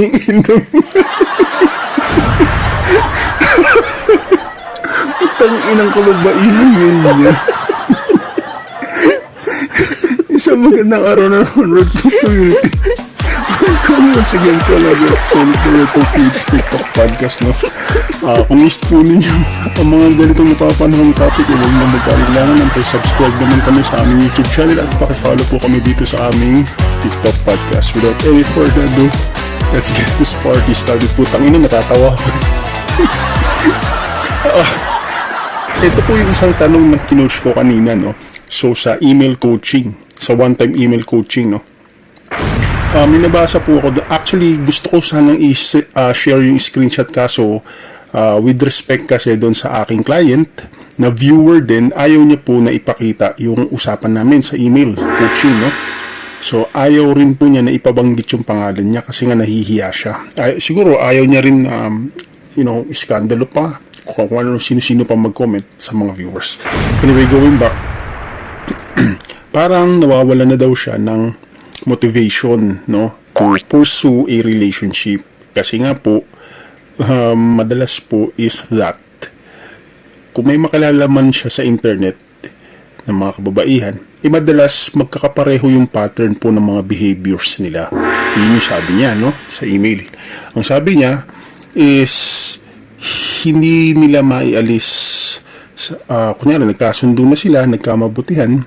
Tang inang kababaihan yun. Isang magandang araw na naman, Red Book Community. Welcome once again to another episode of the Red Book TikTok podcast, no? Kung gusto po ninyo ang mga ganitong napapanahong topic, huwag na magkailangan ng subscribe naman kami sa aming YouTube channel at pakifollow po kami dito sa aming TikTok podcast. Without any further ado, let's get this party started po. Tangina, natatawa ko. Ito po yung isang tanong na kinush ko kanina, no? So, sa email coaching, sa one-time email coaching, no? Minabasa po ako. Actually, gusto ko sanang i-share yung screenshot kaso with respect kasi doon sa aking client na viewer din, ayaw niya po na ipakita yung usapan namin sa email coaching, no? So, ayaw rin po niya na ipabanggit yung pangalan niya kasi nga nahihiya siya. Siguro, ayaw niya rin, iskandalo pa kung ano sino-sino pa mag-comment sa mga viewers. Anyway, going back, parang nawawala na daw siya ng motivation, no, to pursue a relationship kasi nga po madalas po is that kung may makilala man siya sa internet ng mga kababaihan, madalas magkakapareho yung pattern po ng mga behaviors nila. Yun yung sabi niya, no, sa email. Ang sabi niya is hindi nila maialis kunyari nagkasundo na sila, nagkamabutihan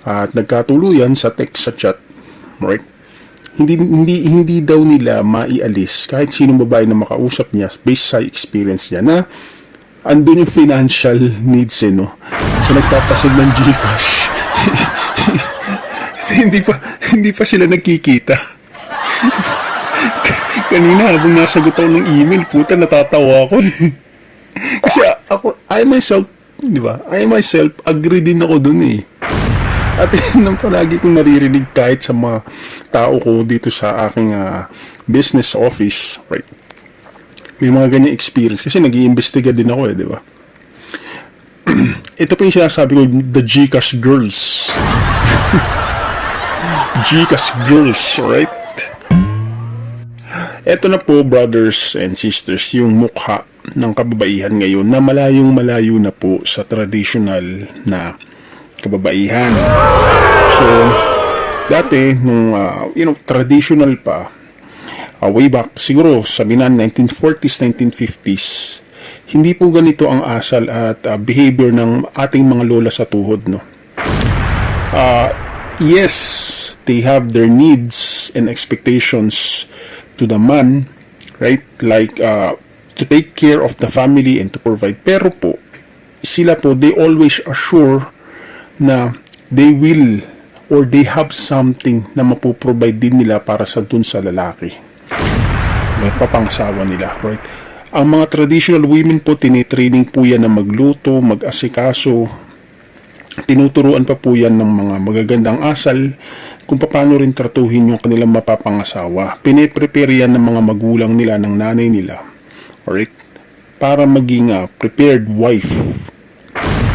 at nagkatuluyan sa text, sa chat, right? Hindi daw nila maialis kahit sinong babae na makausap niya based sa experience niya na andun yung financial needs, no? So nagpapasend ng GCash. hindi pa sila nagkikita. Kanina habang nasagot ako ng email, puta, natatawa ako. Kasi ako, I myself, agree din ako dun eh. At yun ang palagi kong naririnig kahit sa mga tao ko dito sa aking business office, right? May mga ganyan experience kasi nag-iimbestiga din ako eh, di ba? Ito po yung sinasabi ko, the GCash girls. GCash girls, right? Ito na po, brothers and sisters, yung mukha ng kababaihan ngayon na malayong-malayo na po sa traditional na kababaihan. So, dati, nung, traditional pa, way back, siguro, sabi na, 1940s, 1950s, hindi po ganito ang asal at behavior ng ating mga lola sa tuhod, no? Yes, they have their needs and expectations to the man, right? Like, to take care of the family and to provide. Pero po, sila po, they always assure na they will or they have something na mapoprovide din nila para sa dun sa lalaki. May papangasawa nila, right? Ang mga traditional women po, tinitraining po yan na magluto, mag-asikaso, tinuturuan pa po yan ng mga magagandang asal kung paano rin tratuhin yung kanilang mapapangasawa. Piniprepare yan ng mga magulang nila, ng nanay nila, alright, para maging prepared wife,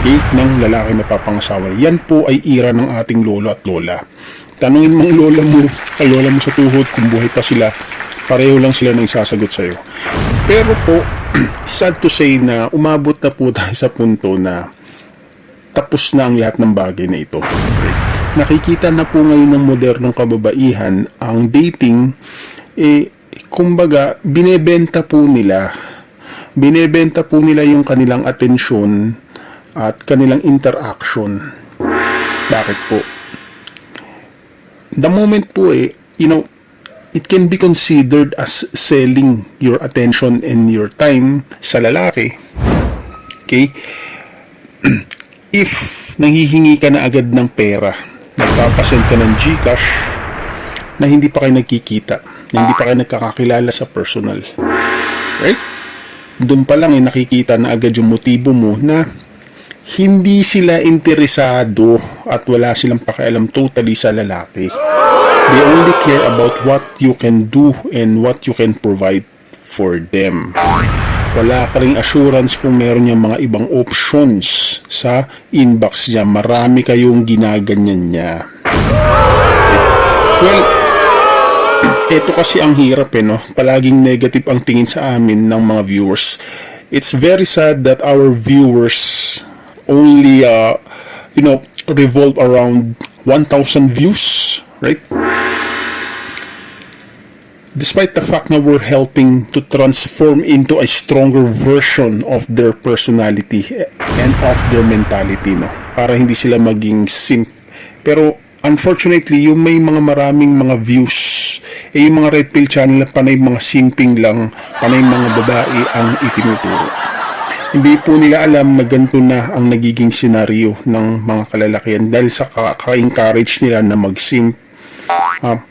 okay, ng lalaki na papangasawa. Yan po ay ira ng ating lolo at lola. Tanungin mong lola mo sa tuhod kung buhay pa sila, pareho lang sila na isasagot sa'yo. Pero po, sad to say na umabot na po tayo sa punto na tapos na ang lahat ng bagay na ito. Nakikita na po ngayon ng modernong kababaihan ang dating, kumbaga, binebenta po nila yung kanilang atensyon at kanilang interaction. Bakit po? The moment po it can be considered as selling your attention and your time sa lalaki. Okay? If nanghihingi ka na agad ng pera, nagpapasend ka ng GCash na hindi pa kayo nagkikita, na hindi pa kayo nagkakakilala sa personal, right? Doon pa lang nakikita na agad yung motibo mo na hindi sila interesado at wala silang pakialam totally sa lalaki. They only care about what you can do and what you can provide for them. Wala ka ring assurance kung meron niyang mga ibang options sa inbox niya. Marami kayong ginaganyan niya. Well, Ito kasi ang hirap no? Palaging negative ang tingin sa amin ng mga viewers. It's very sad that our viewers only, revolve around 1,000 views, right? Despite the fact na we're helping to transform into a stronger version of their personality and of their mentality, no? Para hindi sila maging simp. Pero unfortunately, yung may mga maraming mga views, yung mga red pill channel na panay mga simping lang, panay mga babae ang itinuturo. Hindi po nila alam na ganito na ang nagiging senaryo ng mga kalalakihan dahil sa ka-encourage nila na mag-simp,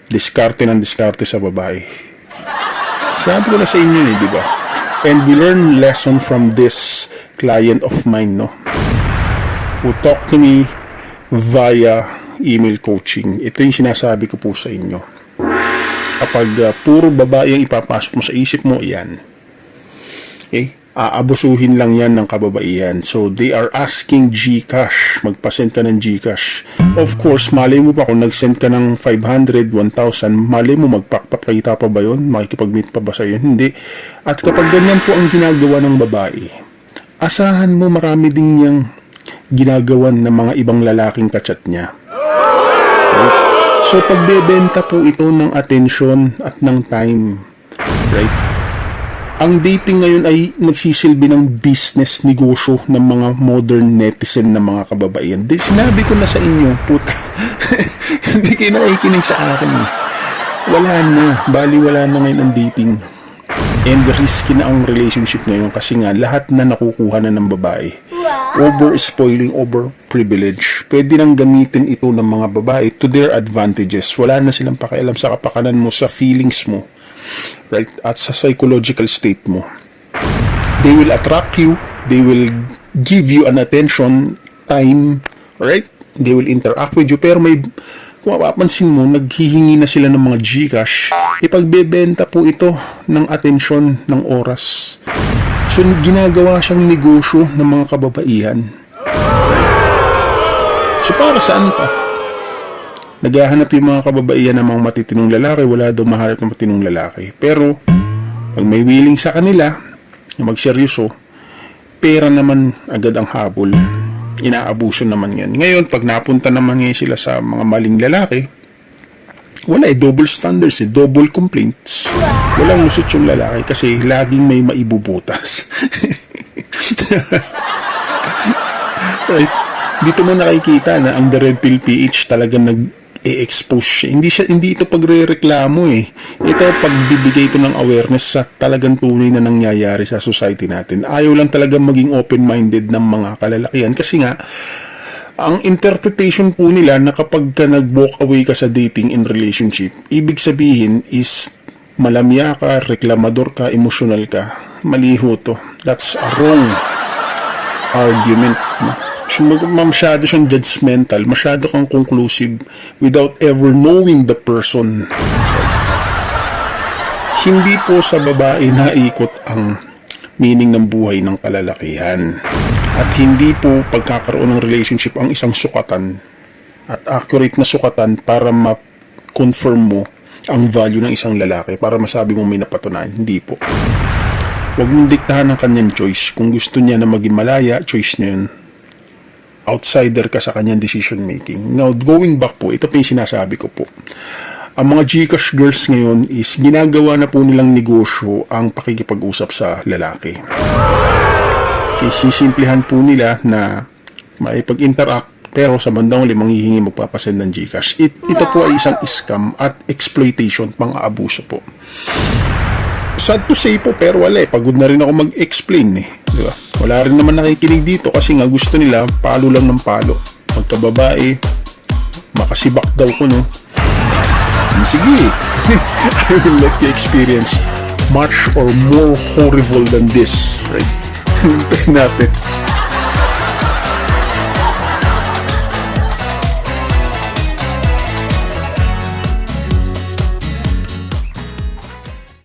diskarte ng diskarte sa babae. Sabi ko na sa inyo di ba? And we learn lesson from this client of mine, no? Who talked to me via email coaching. Ito yung sinasabi ko po sa inyo. Kapag puro babae ang ipapasok mo sa isip mo, yan. Okay? Aabusuhin lang yan ng kababaihan. So, they are asking GCash. Magpasend ka ng GCash. Of course, malay mo pa kung nag-send ka ng 500, 1,000, malay mo magpapakita pa ba yun? Makikipag-meet pa ba sa'yo? Hindi. At kapag ganyan po ang ginagawa ng babae, asahan mo marami din niyang ginagawan ng mga ibang lalaking kachat niya. Right? So, pagbebenta po ito ng attention at ng time. Right? Ang dating ngayon ay nagsisilbi ng business negosyo ng mga modern netizen na mga kababaihan. Sinabi ko na sa inyo, puta. Hindi kayo nakikinig sa akin eh. Wala na. Bali wala na ngayon ang dating. And risky na ang relationship ngayon kasi nga lahat na nakukuha na ng babae. Over-spoiling, over-privilege. Pwede nang gamitin ito ng mga babae to their advantages. Wala na silang pakialam sa kapakanan mo, sa feelings mo. Right? At sa psychological state mo. They will attract you. They will give you an attention, time. Right? They will interact with you. Pero may, kung mapapansin mo, naghihingi na sila ng mga GCash. Ipagbebenta po ito ng atensyon, ng oras. So, ginagawa siyang negosyo ng mga kababaihan. So, para saan pa? Naghahanap yung mga kababaihan ng mga matitinong lalaki, wala daw mahanap ng matinong lalaki. Pero, pag may willing sa kanila, na magseryoso, pera naman agad ang habol. Inaabuso naman yan. Ngayon, pag napunta naman ngayon sila sa mga maling lalaki, wala double standards double complaints. Walang lusot yung lalaki kasi laging may maibubutas. Right? Dito mo nakikita na ang The Red Pill PH talagang nag-e-expose siya. Hindi ito pagre-reklamo eh. Ito pagbibigay ito ng awareness sa talagang tunay na nangyayari sa society natin. Ayaw lang talagang maging open-minded ng mga kalalakihan kasi nga ang interpretation po nila na kapag ka nag-walk away ka sa dating in relationship, ibig sabihin is malamya ka, reklamador ka, emotional ka. Maliho to. That's a wrong argument. So, masyado siyang judgmental, masyado kang conclusive without ever knowing the person. Hindi po sa babae naikot ang meaning ng buhay ng kalalakihan. At hindi po pagkakaroon ng relationship ang isang sukatan at accurate na sukatan para ma-confirm mo ang value ng isang lalaki, para masabi mong may napatunayan. Hindi po. Huwag mong diktahan ng kanyang choice. Kung gusto niya na maging malaya, choice niya yun. Outsider ka sa kanyang decision making. Now, going back po, ito po yung sinasabi ko po. Ang mga GCash girls ngayon is ginagawa na po nilang negosyo ang pakikipag-usap sa lalaki. Isisimplihan po nila na maipag-interact pero sa bandang uli manghihingi magpapasend ng GCash. Ito po ay isang scam at exploitation, pang-aabuso po. Sad to say po pero wala eh. Pagod na rin ako mag-explain eh. Di ba? Wala rin naman nakikinig dito kasi nga gusto nila palo lang ng palo. Magkababae, makasibak daw ko no. Sige, I will let you experience much or more horrible than this, right? Hintayin natin.